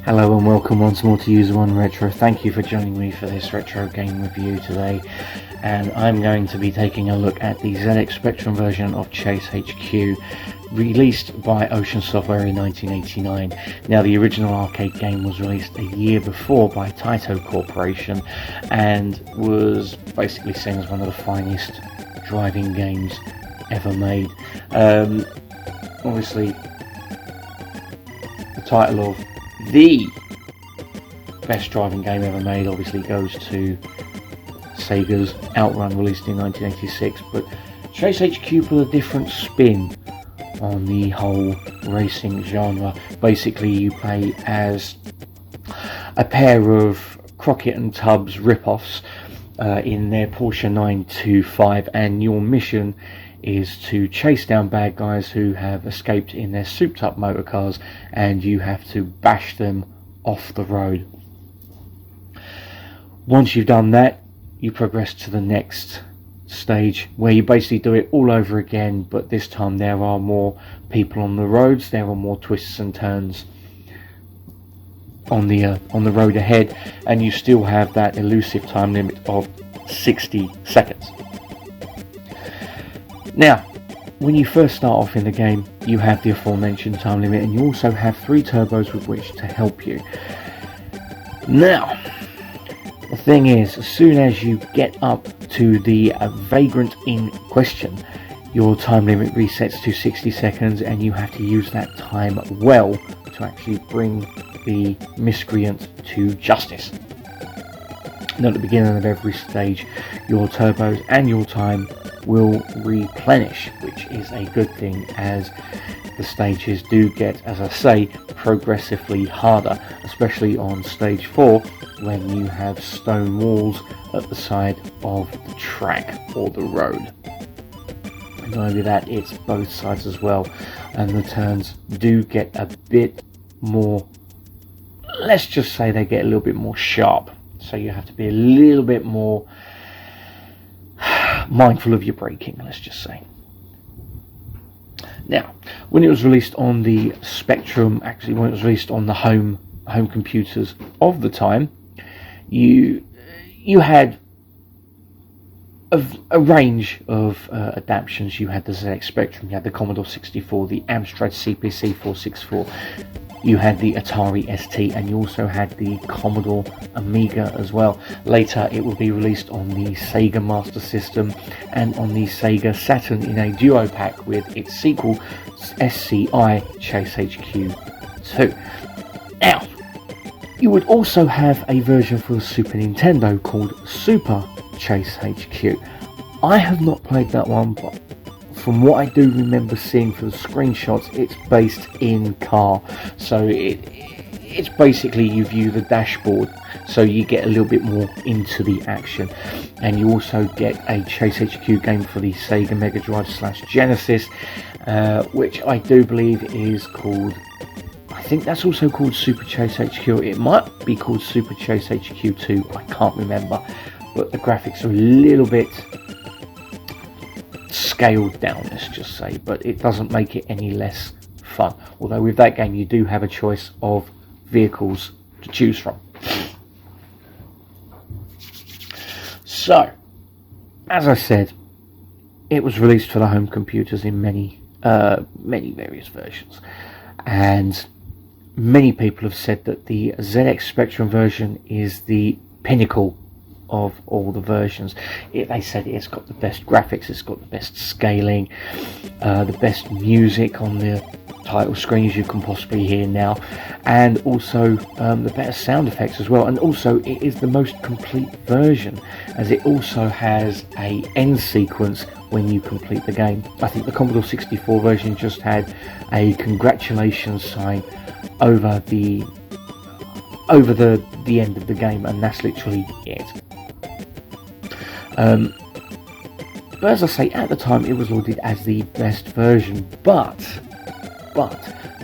Hello and welcome once more to USR1 Retro. Thank you for joining me for this retro game review today, and I'm going to be taking a look at the ZX Spectrum version of Chase HQ, released by Ocean Software in 1989. Now, the original arcade game was released a year before by Taito Corporation and was basically seen as one of the finest driving games ever made. Obviously, the title of the best driving game ever made obviously goes to Sega's Outrun, released in 1986, but Chase HQ put a different spin on the whole racing genre. Basically, you play as a pair of Crockett and Tubbs rip-offs in their Porsche 925, and your mission is to chase down bad guys who have escaped in their souped-up motor cars, and you have to bash them off the road. Once you've done that, you progress to the next stage, where you basically do it all over again, but this time there are more people on the roads, there are more twists and turns on the road ahead, and you still have that elusive time limit of 60 seconds. Now, when you first start off in the game, you have the aforementioned time limit, and you also have 3 turbos with which to help you. Now, the thing is, as soon as you get up to the vagrant in question, your time limit resets to 60 seconds, and you have to use that time well to actually bring the miscreant to justice. And at the beginning of every stage, your turbos and your time will replenish, which is a good thing, as the stages do get, as I say, progressively harder, especially on stage 4, when you have stone walls at the side of the track or the road. And not only that, it's both sides as well, and the turns do get a bit more, let's just say they get a little bit more sharp, so you have to be a little bit more mindful of your braking, let's just say. Now, when it was released on the Spectrum, actually when it was released on the home computers of the time, you had a range of adaptations. You had the ZX Spectrum, you had the Commodore 64, the Amstrad CPC 464, you had the Atari ST, and you also had the Commodore Amiga as well. Later it will be released on the Sega Master System and on the Sega Saturn in a duo pack with its sequel, SCI Chase HQ 2. Now, you would also have a version for the Super Nintendo called Super Chase HQ. I have not played that one, but from what I do remember seeing from the screenshots, it's based in car, so it's basically you view the dashboard, so you get a little bit more into the action. And you also get a Chase HQ game for the Sega Mega Drive / Genesis, which I do believe is called, I think that's also called Super Chase HQ. It might be called Super Chase HQ 2, I can't remember, but the graphics are a little bit scaled down, let's just say, but it doesn't make it any less fun. Although with that game you do have a choice of vehicles to choose from. So, as I said, it was released for the home computers in many various versions, and many people have said that the ZX Spectrum version is the pinnacle of all the versions. They said it's got the best graphics, it's got the best scaling, the best music on the title screen as you can possibly hear now, and also the better sound effects as well. And also it is the most complete version, as it also has a end sequence when you complete the game. I think the Commodore 64 version just had a congratulations sign over the end of the game, and that's literally it. But as I say, at the time it was lauded as the best version, but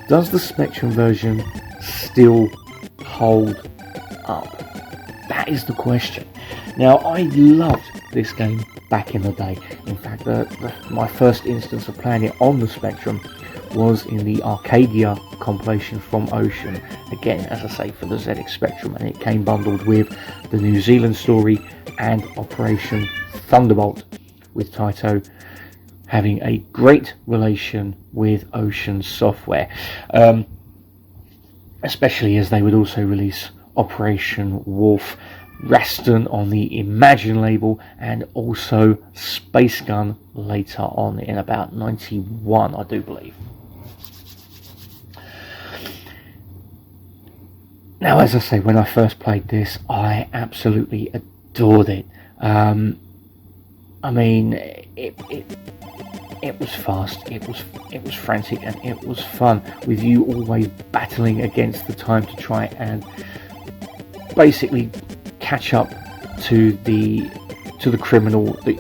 does the Spectrum version still hold up? That is the question. Now, I loved this game back in the day. In fact, my first instance of playing it on the Spectrum was in the Arcadia compilation from Ocean, again as I say for the ZX Spectrum, and it came bundled with the New Zealand story and Operation Thunderbolt, with Taito having a great relation with Ocean Software, especially as they would also release Operation Wolf Raston on the Imagine label, and also Space Gun later on in about 91, I do believe. Now, as I say, when I first played this, I absolutely adored it. I mean, it was fast, it was frantic, and it was fun, with you always battling against the time to try and basically catch up to the criminal that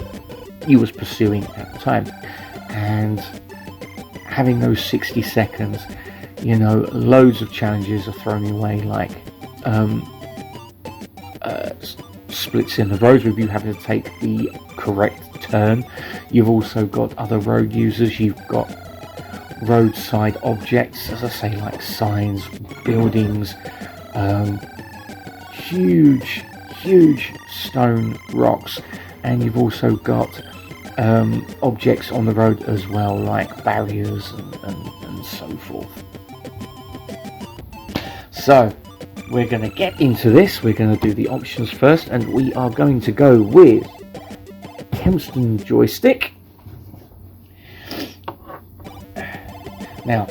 you was pursuing at the time, and having those 60 seconds, you know, loads of challenges are thrown your way, like splits in the roads with you having to take the correct turn. You've also got other road users, you've got roadside objects, as I say, like signs, buildings, huge stone rocks, and you've also got objects on the road as well, like barriers and so forth. So we're going to get into this. We're going to do the options first, and we are going to go with Kempston joystick. Now,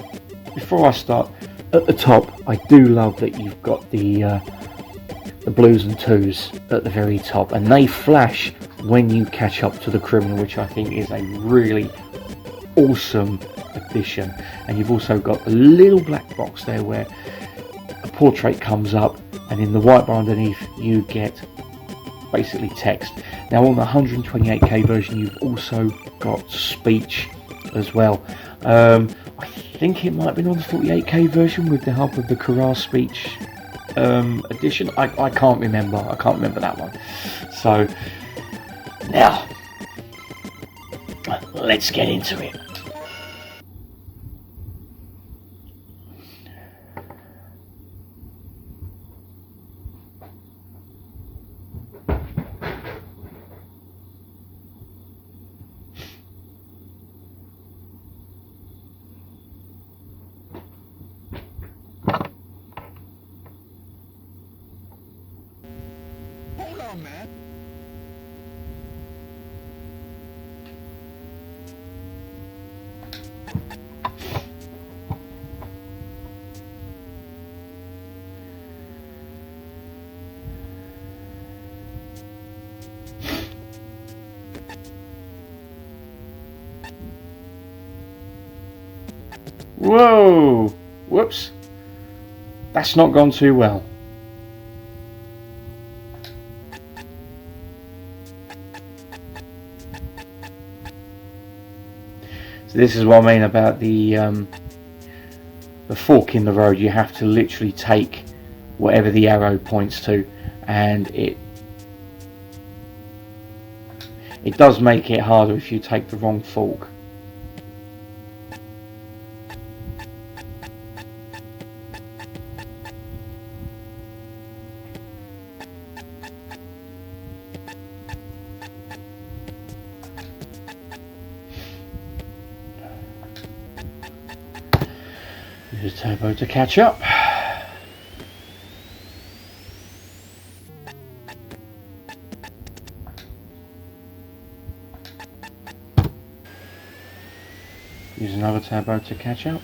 before I start, at the top, I do love that you've got the blues and twos at the very top, and they flash when you catch up to the criminal, which I think is a really awesome addition. And you've also got a little black box there where a portrait comes up, and in the white bar underneath you get basically text. Now, on the 128K version, you've also got speech as well. I think it might have been on the 48K version with the help of the Carrara speech edition. I can't remember. I can't remember that one. So now let's get into it. Man. Whoa! Whoops! That's not gone too well. This is what I mean about the fork in the road. You have to literally take whatever the arrow points to, and it does make it harder if you take the wrong fork. Use turbo to catch up. Use another turbo to catch up.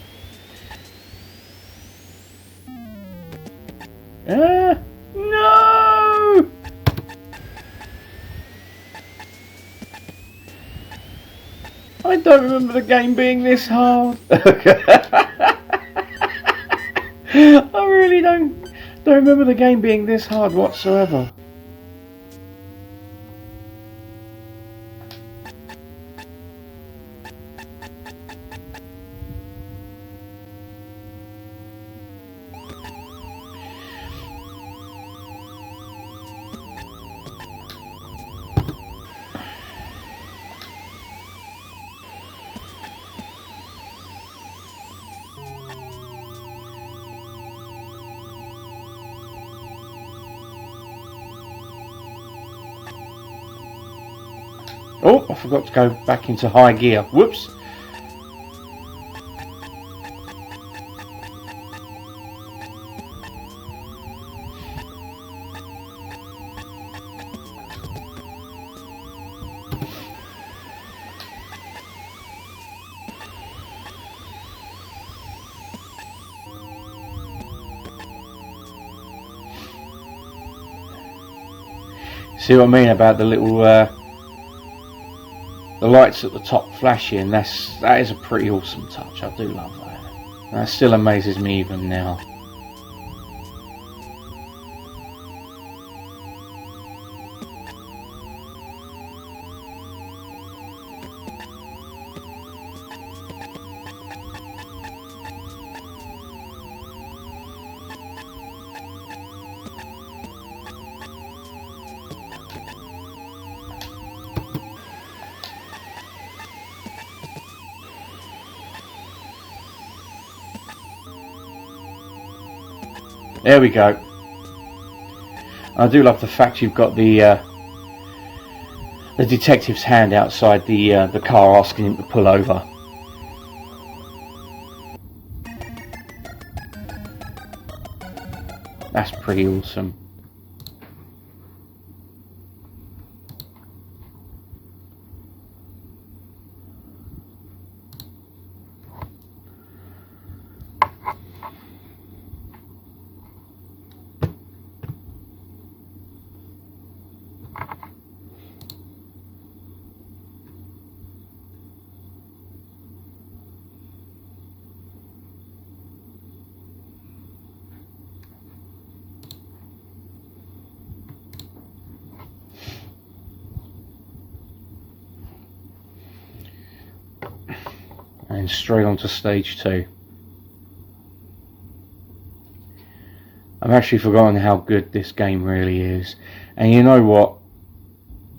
No! I don't remember the game being this hard. I really don't remember the game being this hard whatsoever. Oh, I forgot to go back into high gear. Whoops. See what I mean about the little the lights at the top flashing? That is a pretty awesome touch. I do love that. That still amazes me even now. There we go. I do love the fact you've got the detective's hand outside the car asking him to pull over. That's pretty awesome. And straight on to stage 2. I've actually forgotten how good this game really is. And you know what?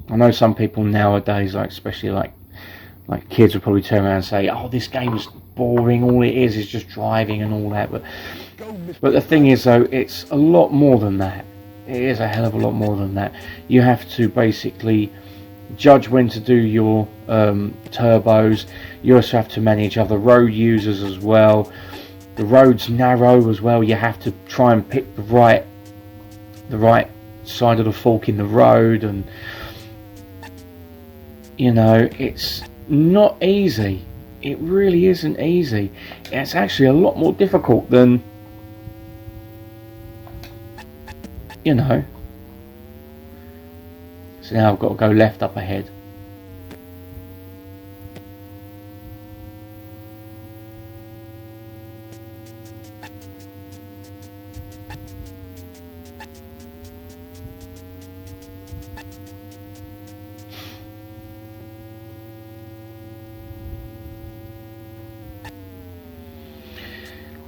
I know some people nowadays, like especially like kids, will probably turn around and say, "Oh, this game is boring. All it is just driving and all that." But the thing is, though, it's a lot more than that. It is a hell of a lot more than that. You have to basically judge when to do your turbos. You also have to manage other road users as well. The road's narrow as well. You have to try and pick the right side of the fork in the road, and you know, it's not easy. It really isn't easy. It's actually a lot more difficult than, you know. So now I've got to go left up ahead.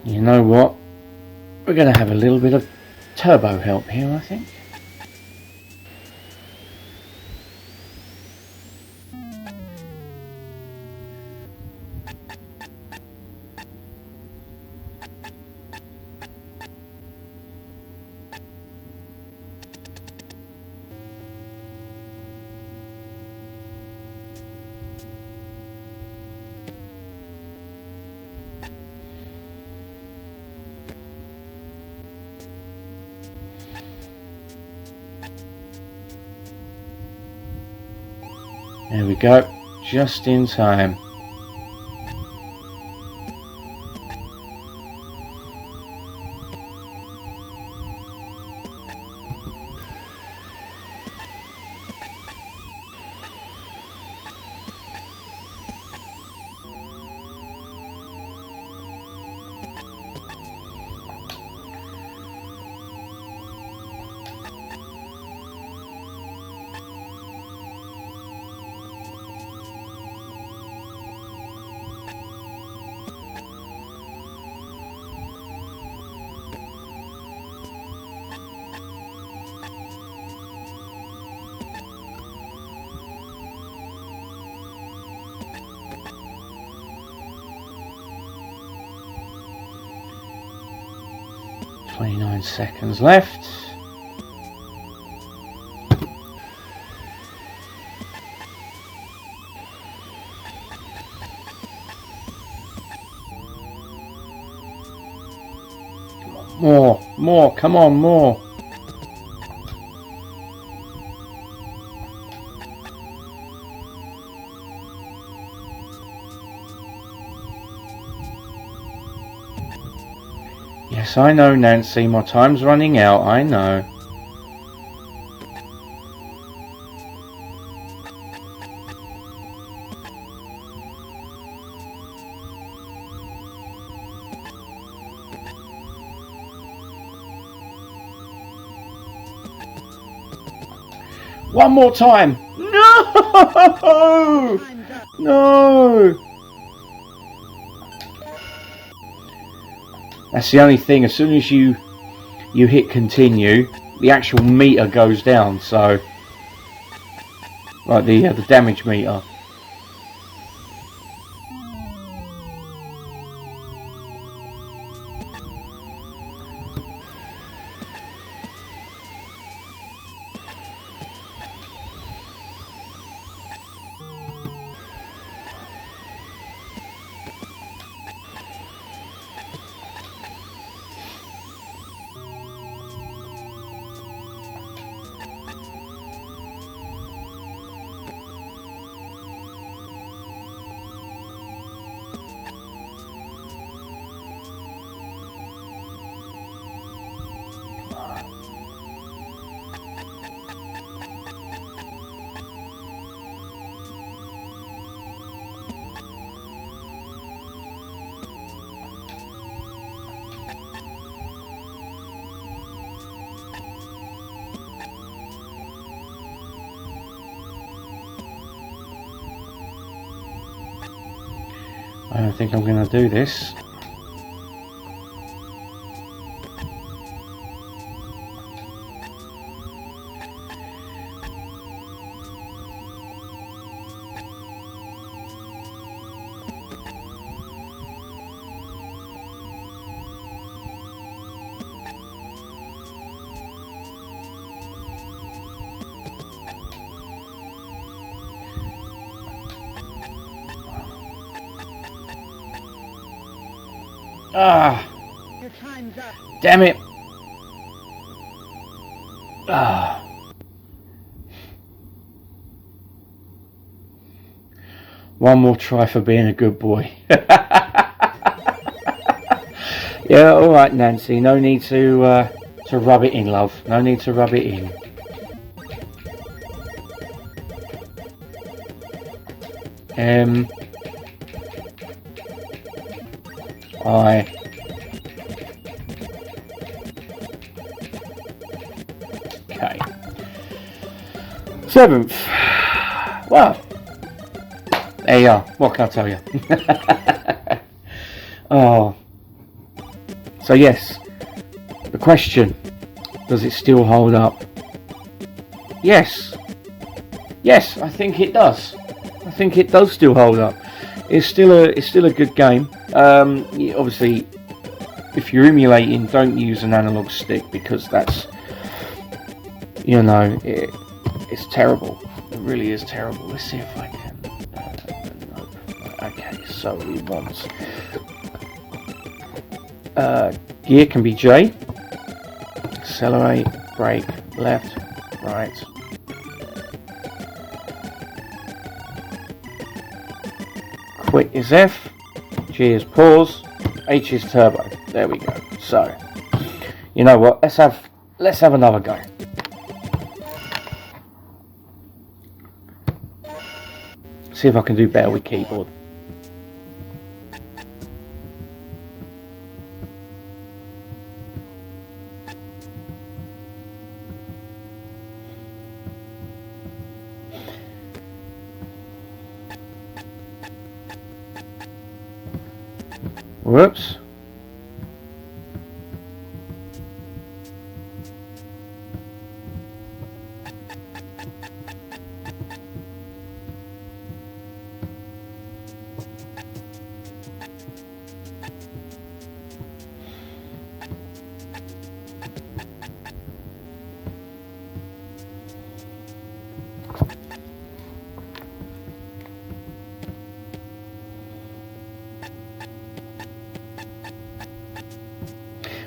You know what? We're going to have a little bit of turbo help here, I think. There we go, just in time. "29 seconds left." more, come on, more. Yes, I know, Nancy, my time's running out, I know. One more time. No! No! That's the only thing. As soon as you hit continue, the actual meter goes down. So, like the damage meter. I don't think I'm going to do this. Ah, damn it. Ah. One more try for being a good boy. Yeah, alright, Nancy, no need to rub it in, love. No need to rub it in. Okay. 7th. Well, there you are. What can I tell you? Oh. So yes, the question: does it still hold up? Yes. Yes, I think it does. I think it does still hold up. It's still a good game. Obviously, if you're emulating, don't use an analog stick because that's, you know, it's terrible. It really is terrible. Let's see if I can. Nope. Okay, so we want gear can be J. Accelerate, brake, left, right. Quit is F, G is pause, H is turbo. There we go. So, you know what? Let's have another go. See if I can do better with keyboard. Whoops.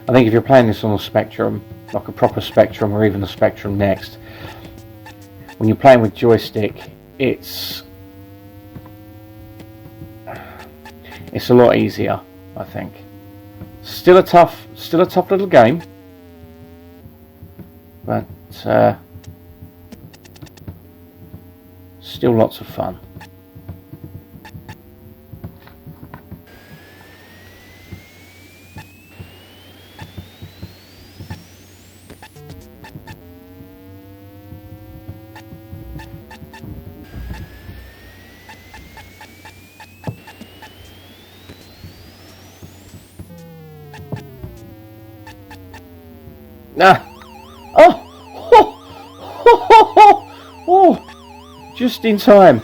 I think if you're playing this on a Spectrum, like a proper Spectrum or even a Spectrum Next, when you're playing with joystick, it's a lot easier, I think. Still a tough little game, but still lots of fun. Ah! Oh! Just in time.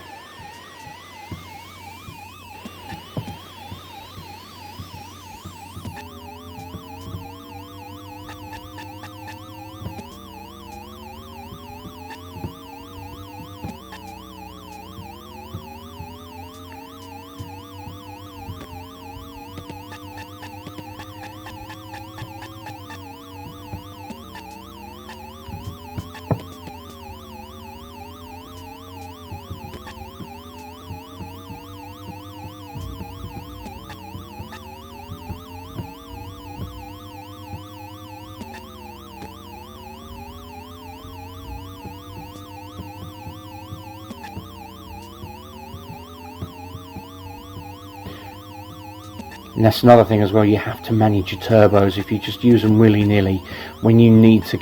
And that's another thing as well, you have to manage your turbos. If you just use them willy-nilly, when you need to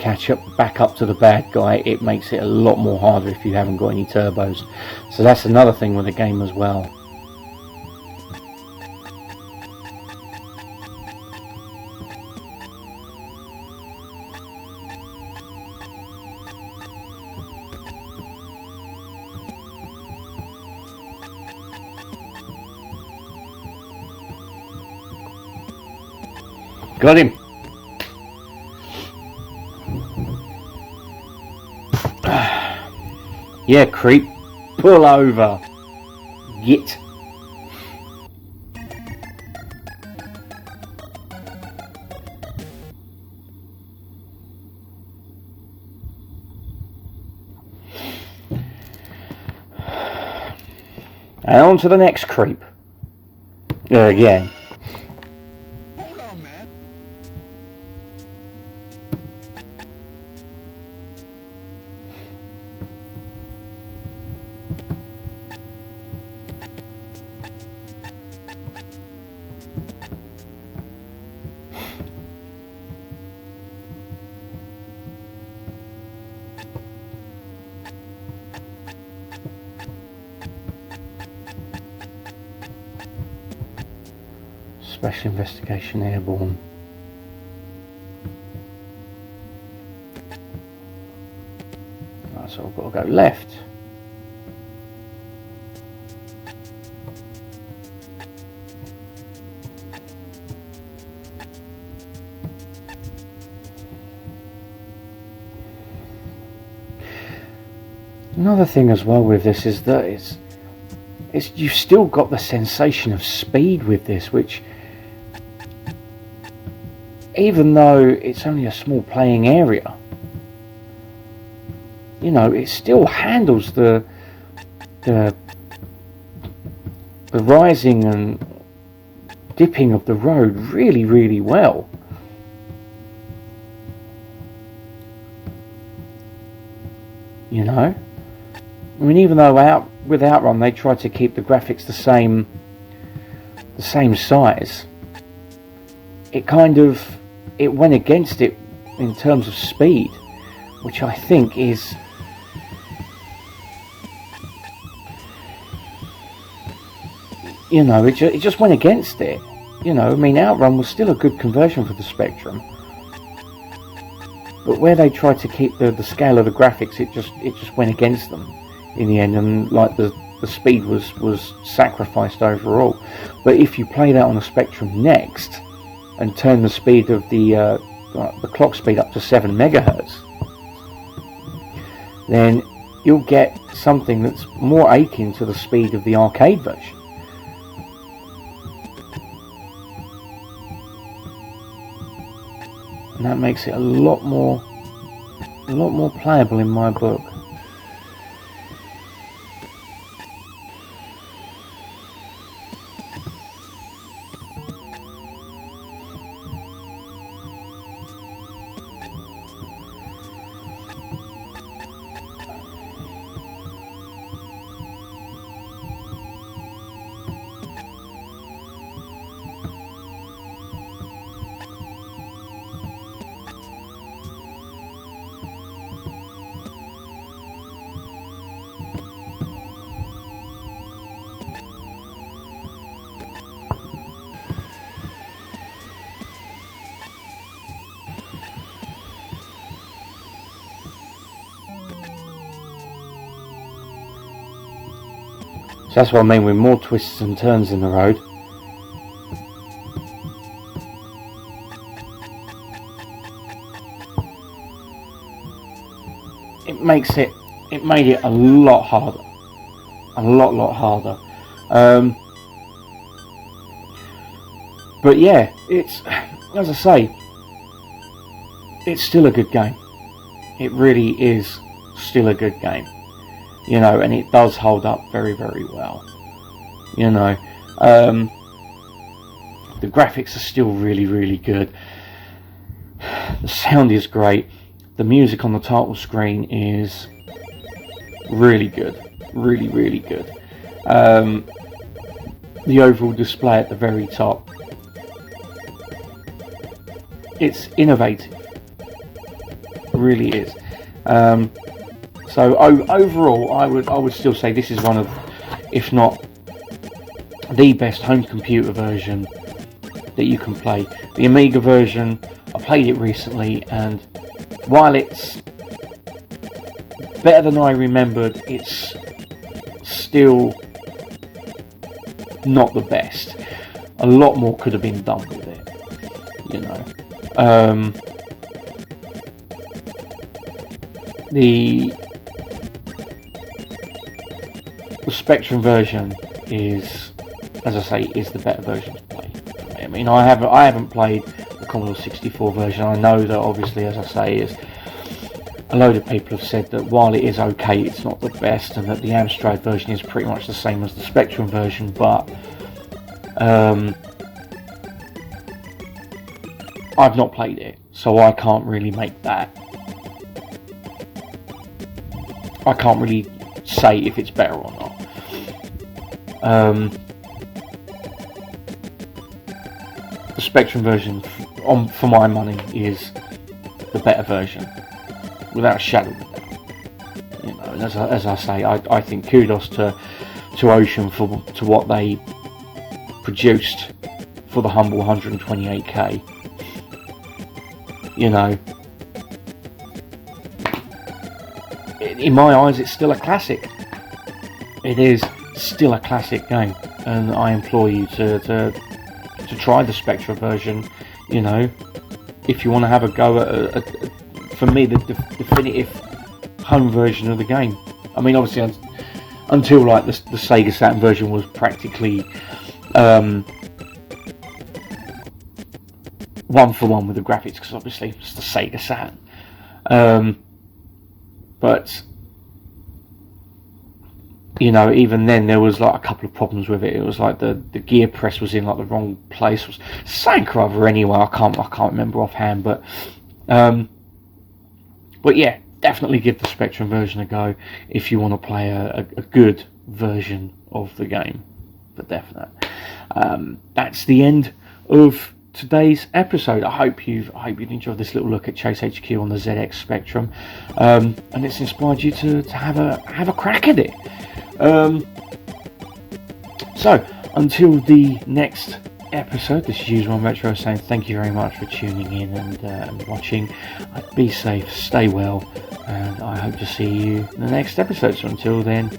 back up to the bad guy, it makes it a lot more harder if you haven't got any turbos. So that's another thing with the game as well. Got him. Yeah, creep. Pull over. Git. And on to the next creep. Again. Special Investigation Airborne. Right, so I've got to go left. Another thing as well with this is that you've still got the sensation of speed with this, which, even though it's only a small playing area, you know, it still handles the rising and dipping of the road really, really well. You know, I mean, even though with Outrun they tried to keep the graphics the same size, it went against it in terms of speed, which I think is, you know, it just went against it. You know, I mean, Outrun was still a good conversion for the Spectrum, but where they tried to keep the scale of the graphics, it just went against them in the end, and like the speed was sacrificed overall. But if you play that on a Spectrum Next and turn the speed of the clock speed up to 7 megahertz, then you'll get something that's more akin to the speed of the arcade version. and that makes it a lot more playable in my book. So that's what I mean with more twists and turns in the road. It made it a lot harder. A lot harder. But yeah, it's, as I say, it's still a good game. It really is still a good game. You know, and it does hold up very, very well. You know, the graphics are still really, really good. The sound is great. The music on the title screen is really good. Really, really good. The overall display at the very top, it's innovative. It really is. So overall, I would still say this is one of, if not the best home computer version that you can play. The Amiga version, I played it recently, and while it's better than I remembered, it's still not the best. A lot more could have been done with it, you know. The Spectrum version is, as I say, is the better version to play. I mean, I haven't played the Commodore 64 version. I know that obviously, as I say, is a load of people have said that while it is okay, it's not the best, and that the Amstrad version is pretty much the same as the Spectrum version. But I've not played it, so I can't really make that. I can't really say if it's better or not. The Spectrum version, for my money, is the better version, without a shadow of a doubt. You know, and as I say, I think kudos to Ocean for what they produced for the humble 128K. You know, in my eyes, it's still a classic. It is still a classic game, and I implore you to try the Spectra version. You know, if you want to have a go at for me, the definitive home version of the game. I mean, obviously, until like the Sega Saturn version was practically one for one with the graphics, because obviously it's the Sega Saturn. But you know, even then there was like a couple of problems with it. It was like the gear press was in like the wrong place. It was something or other anyway. I can't remember offhand, but yeah, definitely give the Spectrum version a go if you want to play a good version of the game, for definite. That's the end of today's episode. I hope you've enjoyed this little look at Chase HQ on the ZX Spectrum, and it's inspired you to have a crack at it. So until the next episode, this is USR1 Retro saying thank you very much for tuning in and watching. Be safe, stay well, and I hope to see you in the next episode. So until then,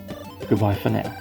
goodbye for now.